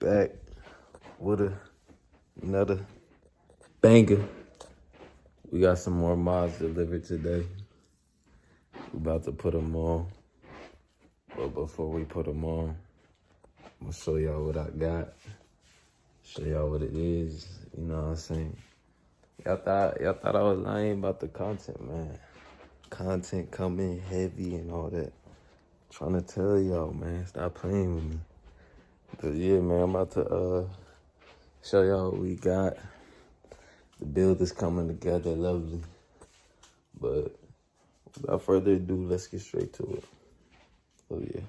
back with another banger. We got some more mods delivered today. We about to put them on. But before we put them on, I'm gonna show y'all what I got. Show y'all what it is. You know what I'm saying? Y'all thought I was lying about the content, man. Content coming heavy and all that. Trying to tell y'all, man, stop playing with me. But yeah, man, I'm about to show y'all what we got. The build is coming together, lovely. But without further ado, let's get straight to it. Oh yeah,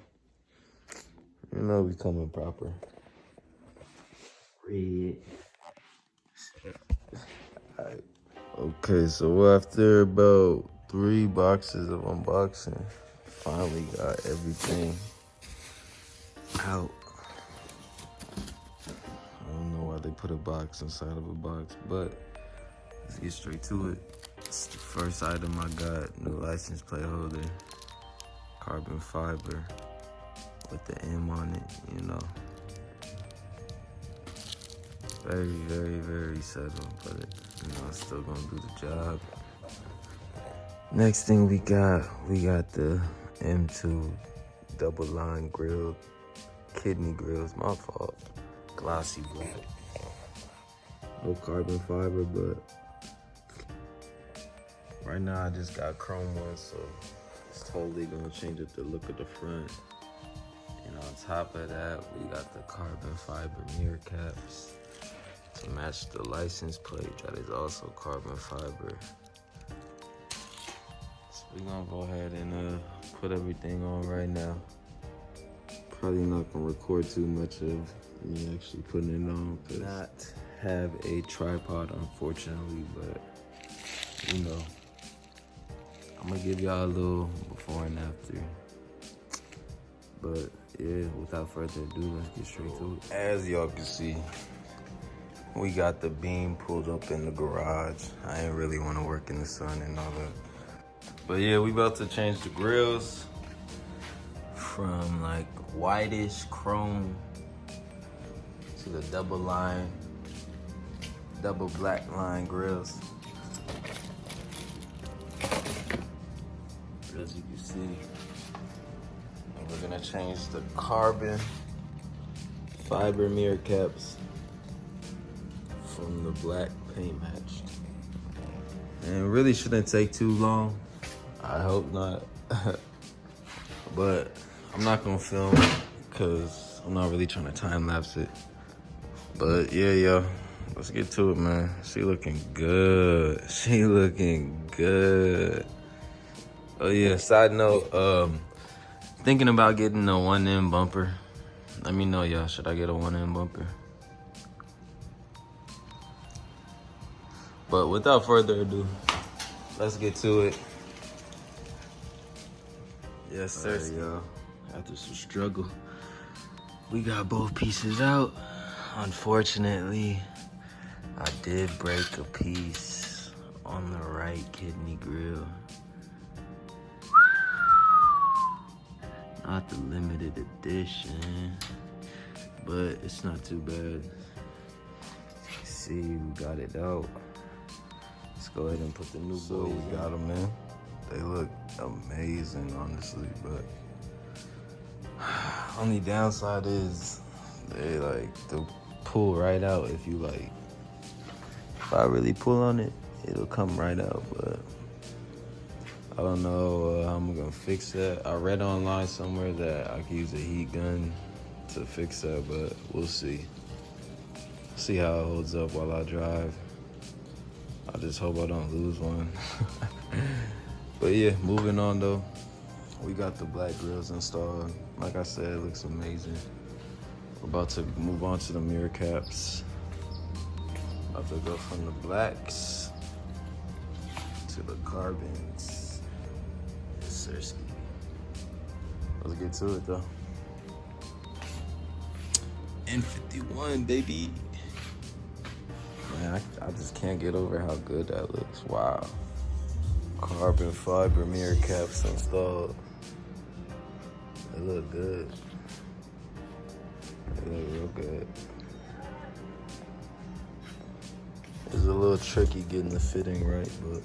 you know we coming proper. Red. Alright. Okay, so after about 3 boxes of unboxing, finally got everything out. I don't know why they put a box inside of a box, but let's get straight to it. It's the first item I got, new license plate holder, carbon fiber with the M on it, you know. Very, very, very subtle, but it's still gonna do the job. Next thing we got the M2 double line grilled kidney grills, my fault. Glossy black. No carbon fiber, but right now I just got chrome ones, so it's totally gonna change up the look of the front. And on top of that, we got the carbon fiber mirror caps to match the license plate that is also carbon fiber. So we're gonna go ahead and put everything on right now. Probably not gonna record too much of me actually putting it on, cause not have a tripod, unfortunately, but you know, I'm gonna give y'all a little before and after. But yeah, without further ado, let's get straight to it. As y'all can see, we got the beam pulled up in the garage. I ain't really want to work in the sun and all that. But yeah, we about to change the grills from like whitish chrome to the double black line grills. As you can see, and we're gonna change the carbon fiber mirror caps from the black paint match. And it really shouldn't take too long. I hope not. But I'm not gonna film because I'm not really trying to time lapse it. But yeah, yo, let's get to it, man. She looking good. She looking good. Oh yeah, side note, thinking about getting a 1M bumper. Let me know, y'all, should I get a 1M bumper? But without further ado, let's get to it. Yes, sir. Right, y'all. After some struggle, we got both pieces out. Unfortunately, I did break a piece on the right kidney grill. Not the limited edition, but it's not too bad. See, we got it out. Let's go ahead and put the new boys. We got them in. They look amazing, honestly, but only downside is they they'll pull right out if you if I really pull on it, it'll come right out, but I don't know how I'm gonna fix that. I read online somewhere that I can use a heat gun to fix that, but we'll see. See how it holds up while I drive. I just hope I don't lose one. But yeah, moving on though. We got the black grills installed. Like I said, it looks amazing. We're about to move on to the mirror caps. About to go from the blacks to the carbons. Yessssir. Let's get to it though. N51, baby. Man, I just can't get over how good that looks. Wow. Carbon fiber mirror caps installed. They look good. They look real good. little tricky getting the fitting right, but